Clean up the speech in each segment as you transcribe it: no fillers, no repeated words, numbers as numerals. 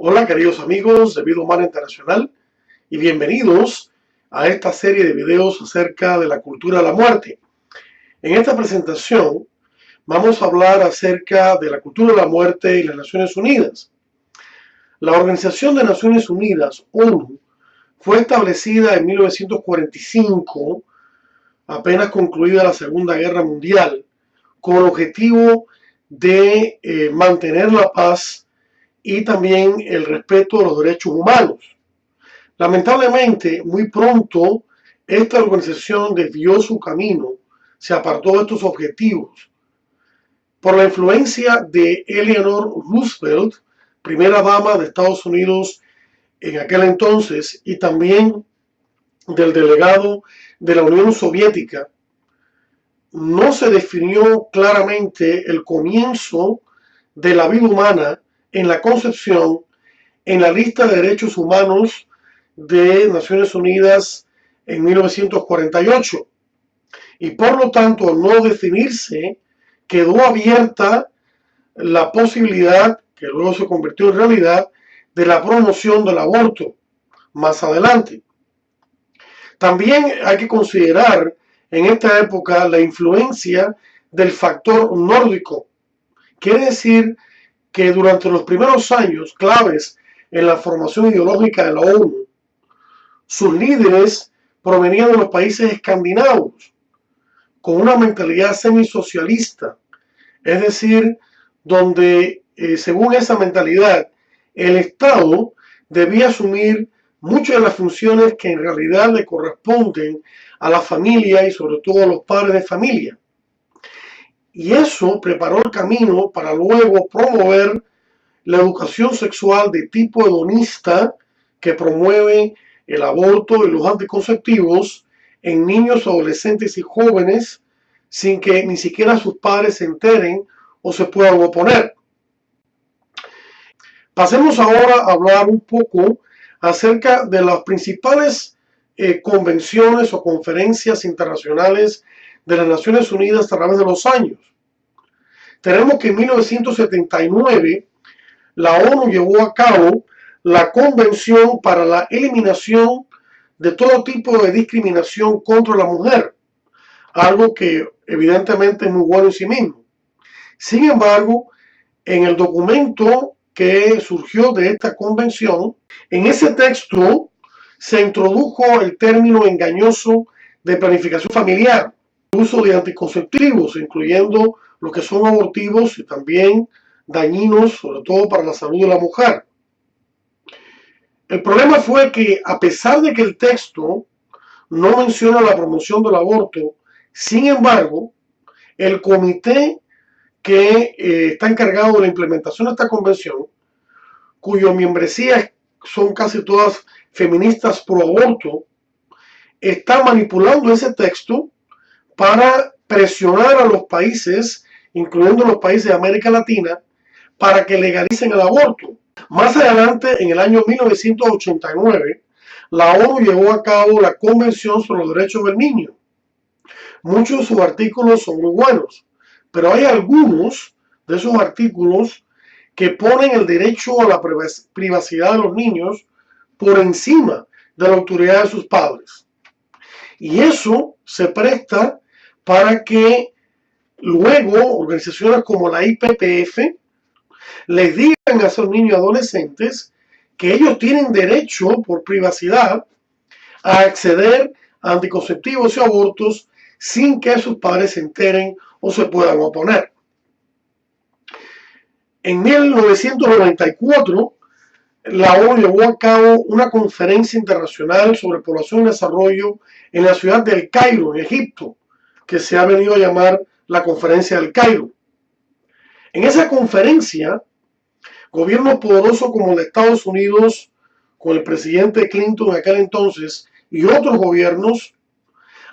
Hola queridos amigos de Vida Humana Internacional y bienvenidos a esta serie de videos acerca de la cultura de la muerte. En esta presentación vamos a hablar acerca de la cultura de la muerte y las Naciones Unidas. La Organización de Naciones Unidas, ONU, fue establecida en 1945, apenas concluida la Segunda Guerra Mundial, con el objetivo de mantener la paz y también el respeto a los derechos humanos. Lamentablemente, muy pronto, esta organización desvió su camino, se apartó de estos objetivos. Por la influencia de Eleanor Roosevelt, primera dama de Estados Unidos en aquel entonces, y también del delegado de la Unión Soviética, no se definió claramente el comienzo de la vida humana en la concepción en la lista de derechos humanos de Naciones Unidas en 1948. Y por lo tanto, al no definirse, quedó abierta la posibilidad, que luego se convirtió en realidad, de la promoción del aborto más adelante. También hay que considerar en esta época la influencia del factor nórdico. Quiere decir que durante los primeros años claves en la formación ideológica de la ONU, sus líderes provenían de los países escandinavos, con una mentalidad semisocialista, es decir, donde, según esa mentalidad, el Estado debía asumir muchas de las funciones que en realidad le corresponden a la familia y sobre todo a los padres de familia. Y eso preparó el camino para luego promover la educación sexual de tipo hedonista que promueve el aborto y los anticonceptivos en niños, adolescentes y jóvenes sin que ni siquiera sus padres se enteren o se puedan oponer. Pasemos ahora a hablar un poco acerca de las principales convenciones o conferencias internacionales de las Naciones Unidas a través de los años. Tenemos que en 1979 la ONU llevó a cabo la Convención para la Eliminación de todo tipo de discriminación contra la mujer, algo que evidentemente es muy bueno en sí mismo. Sin embargo, en el documento que surgió de esta convención, en ese texto se introdujo el término engañoso de planificación familiar, uso de anticonceptivos, incluyendo los que son abortivos y también dañinos, sobre todo para la salud de la mujer. El problema fue que, a pesar de que el texto no menciona la promoción del aborto, sin embargo, el comité que está encargado de la implementación de esta convención, cuya membresía son casi todas feministas pro aborto, está manipulando ese texto para presionar a los países, incluyendo los países de América Latina, para que legalicen el aborto. Más adelante, en el año 1989, la ONU llevó a cabo la Convención sobre los Derechos del Niño. Muchos de sus artículos son muy buenos, pero hay algunos de esos artículos que ponen el derecho a la privacidad de los niños por encima de la autoridad de sus padres. Y eso se presta para que luego organizaciones como la IPPF les digan a esos niños y adolescentes que ellos tienen derecho por privacidad a acceder a anticonceptivos y abortos sin que sus padres se enteren o se puedan oponer. En 1994, la ONU llevó a cabo una conferencia internacional sobre población y desarrollo en la ciudad del Cairo, en Egipto, que se ha venido a llamar la Conferencia del Cairo. En esa conferencia, gobiernos poderosos como el de Estados Unidos, con el presidente Clinton en aquel entonces, y otros gobiernos,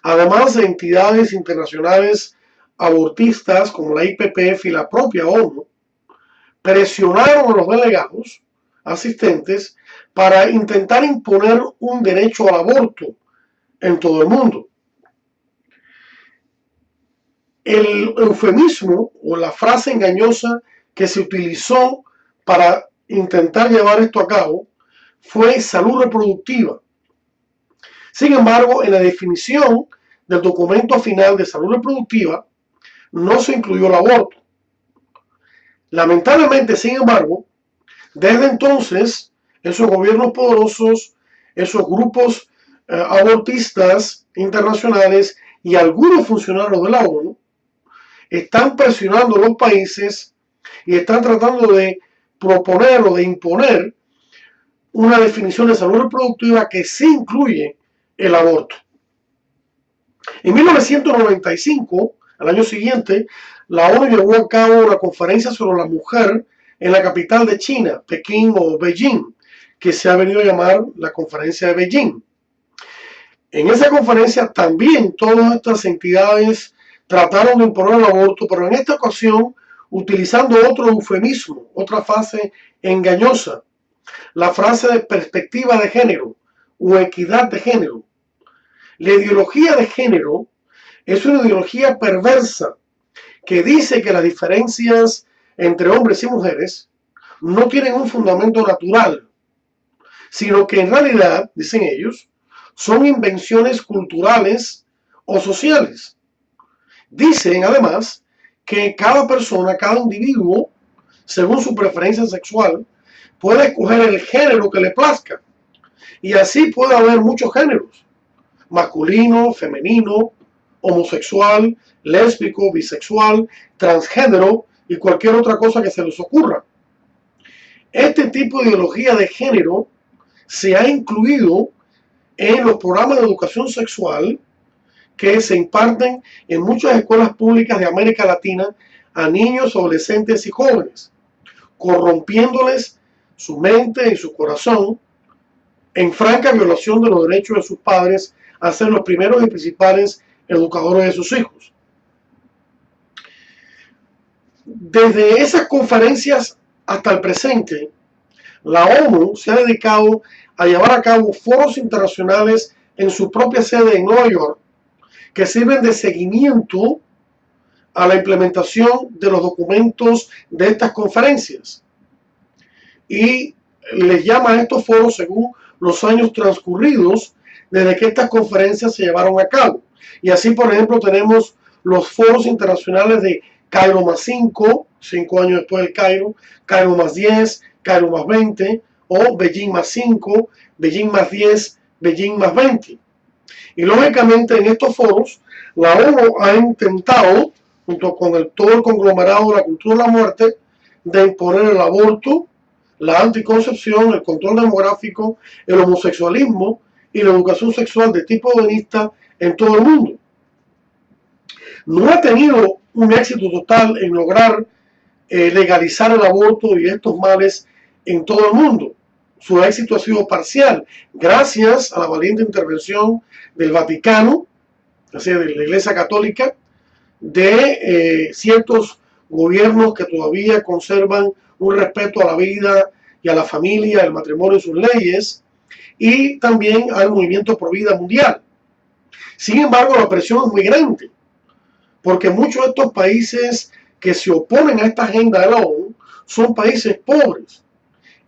además de entidades internacionales abortistas como la IPPF y la propia ONU, presionaron a los delegados asistentes para intentar imponer un derecho al aborto en todo el mundo. El eufemismo o la frase engañosa que se utilizó para intentar llevar esto a cabo fue salud reproductiva. Sin embargo, en la definición del documento final de salud reproductiva no se incluyó el aborto. Lamentablemente, sin embargo, desde entonces, esos gobiernos poderosos, esos grupos abortistas internacionales y algunos funcionarios de la ONU están presionando a los países y están tratando de proponer o de imponer una definición de salud reproductiva que sí incluye el aborto. En 1995, al año siguiente, la ONU llevó a cabo una conferencia sobre la mujer en la capital de China, Pekín o Beijing, que se ha venido a llamar la Conferencia de Beijing. En esa conferencia también todas estas entidades trataron de imponer el aborto, pero en esta ocasión utilizando otro eufemismo, otra frase engañosa, la frase de perspectiva de género o equidad de género. La ideología de género es una ideología perversa que dice que las diferencias entre hombres y mujeres no tienen un fundamento natural, sino que en realidad, dicen ellos, son invenciones culturales o sociales. Dicen además que cada persona, cada individuo, según su preferencia sexual, puede escoger el género que le plazca. Y así puede haber muchos géneros: masculino, femenino, homosexual, lésbico, bisexual, transgénero y cualquier otra cosa que se les ocurra. Este tipo de ideología de género se ha incluido en los programas de educación sexual que se imparten en muchas escuelas públicas de América Latina a niños, adolescentes y jóvenes, corrompiéndoles su mente y su corazón en franca violación de los derechos de sus padres a ser los primeros y principales educadores de sus hijos. Desde esas conferencias hasta el presente, la ONU se ha dedicado a llevar a cabo foros internacionales en su propia sede en Nueva York que sirven de seguimiento a la implementación de los documentos de estas conferencias. Y les llama a estos foros según los años transcurridos desde que estas conferencias se llevaron a cabo. Y así, por ejemplo, tenemos los foros internacionales de Cairo más 5 años después del Cairo, Cairo más 10, Cairo más 20, o Beijing más 5, Beijing más 10, Beijing más 20. Y lógicamente en estos foros, la ONU ha intentado, junto con todo el conglomerado de la cultura de la muerte, de imponer el aborto, la anticoncepción, el control demográfico, el homosexualismo y la educación sexual de tipo hedonista en todo el mundo. No ha tenido un éxito total en lograr legalizar el aborto y estos males en todo el mundo. Su éxito ha sido parcial, gracias a la valiente intervención del Vaticano, así de la Iglesia Católica, de ciertos gobiernos que todavía conservan un respeto a la vida y a la familia, al matrimonio y sus leyes, y también al movimiento pro vida mundial. Sin embargo, la presión es muy grande, porque muchos de estos países que se oponen a esta agenda de la ONU son países pobres,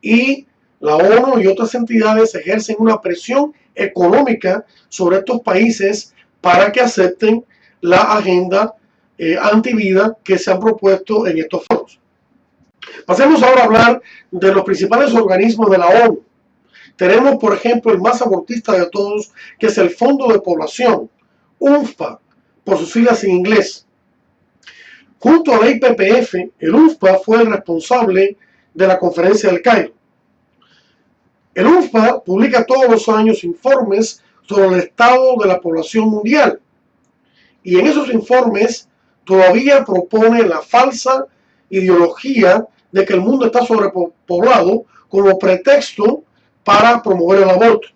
y la ONU y otras entidades ejercen una presión económica sobre estos países para que acepten la agenda antivida que se han propuesto en estos foros. Pasemos ahora a hablar de los principales organismos de la ONU. Tenemos, por ejemplo, el más abortista de todos, que es el Fondo de Población, UNFPA, por sus siglas en inglés. Junto a la IPPF, el UNFPA fue el responsable de la Conferencia del Cairo. El UNFPA publica todos los años informes sobre el estado de la población mundial, y en esos informes todavía propone la falsa ideología de que el mundo está sobrepoblado como pretexto para promover el aborto.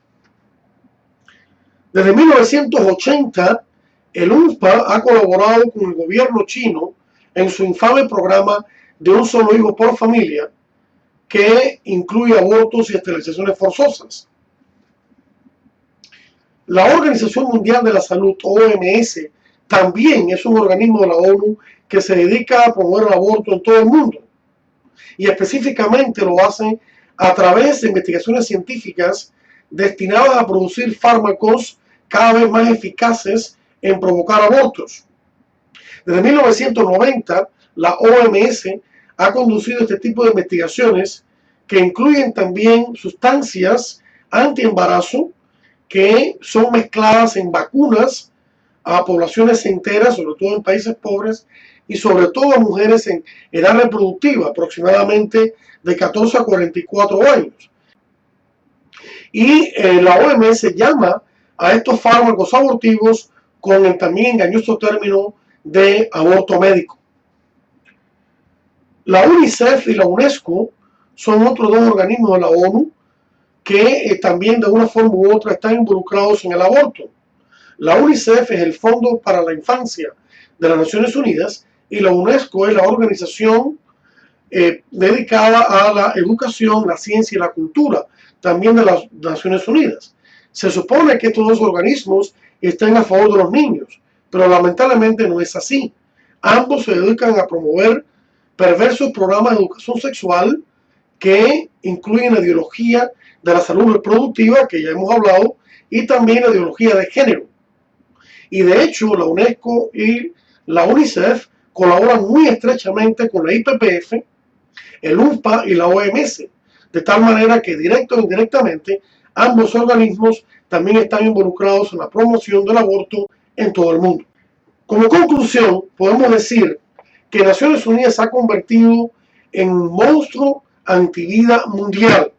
Desde 1980, el UNFPA ha colaborado con el gobierno chino en su infame programa de un solo hijo por familia, que incluye abortos y esterilizaciones forzosas. La Organización Mundial de la Salud, OMS, también es un organismo de la ONU que se dedica a promover el aborto en todo el mundo. y específicamente lo hacen a través de investigaciones científicas destinadas a producir fármacos cada vez más eficaces en provocar abortos. Desde 1990, la OMS ha conducido este tipo de investigaciones que incluyen también sustancias antiembarazo que son mezcladas en vacunas a poblaciones enteras, sobre todo en países pobres, y sobre todo a mujeres en edad reproductiva, aproximadamente de 14 a 44 años. Y la OMS llama a estos fármacos abortivos con el también engañoso término de aborto médico. La UNICEF y la UNESCO son otros dos organismos de la ONU que también de una forma u otra están involucrados en el aborto. La UNICEF es el Fondo para la Infancia de las Naciones Unidas y la UNESCO es la organización dedicada a la educación, la ciencia y la cultura, también de las Naciones Unidas. Se supone que estos dos organismos estén a favor de los niños, pero lamentablemente no es así. Ambos se dedican a promover perversos programas de educación sexual que incluyen la ideología de la salud reproductiva, que ya hemos hablado, y también la ideología de género. Y de hecho, la UNESCO y la UNICEF colaboran muy estrechamente con la IPPF, el UNFPA y la OMS, de tal manera que directo o indirectamente ambos organismos también están involucrados en la promoción del aborto en todo el mundo. Como conclusión, podemos decir que Naciones Unidas se ha convertido en un monstruo antivida mundial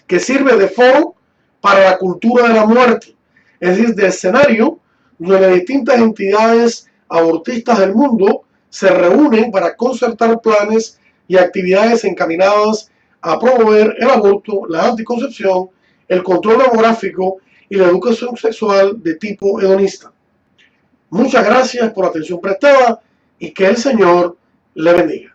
que sirve de foro para la cultura de la muerte, es decir, de escenario donde las distintas entidades abortistas del mundo se reúnen para concertar planes y actividades encaminadas a promover el aborto, la anticoncepción, el control demográfico y la educación sexual de tipo hedonista. Muchas gracias por la atención prestada y que el Señor le bendiga.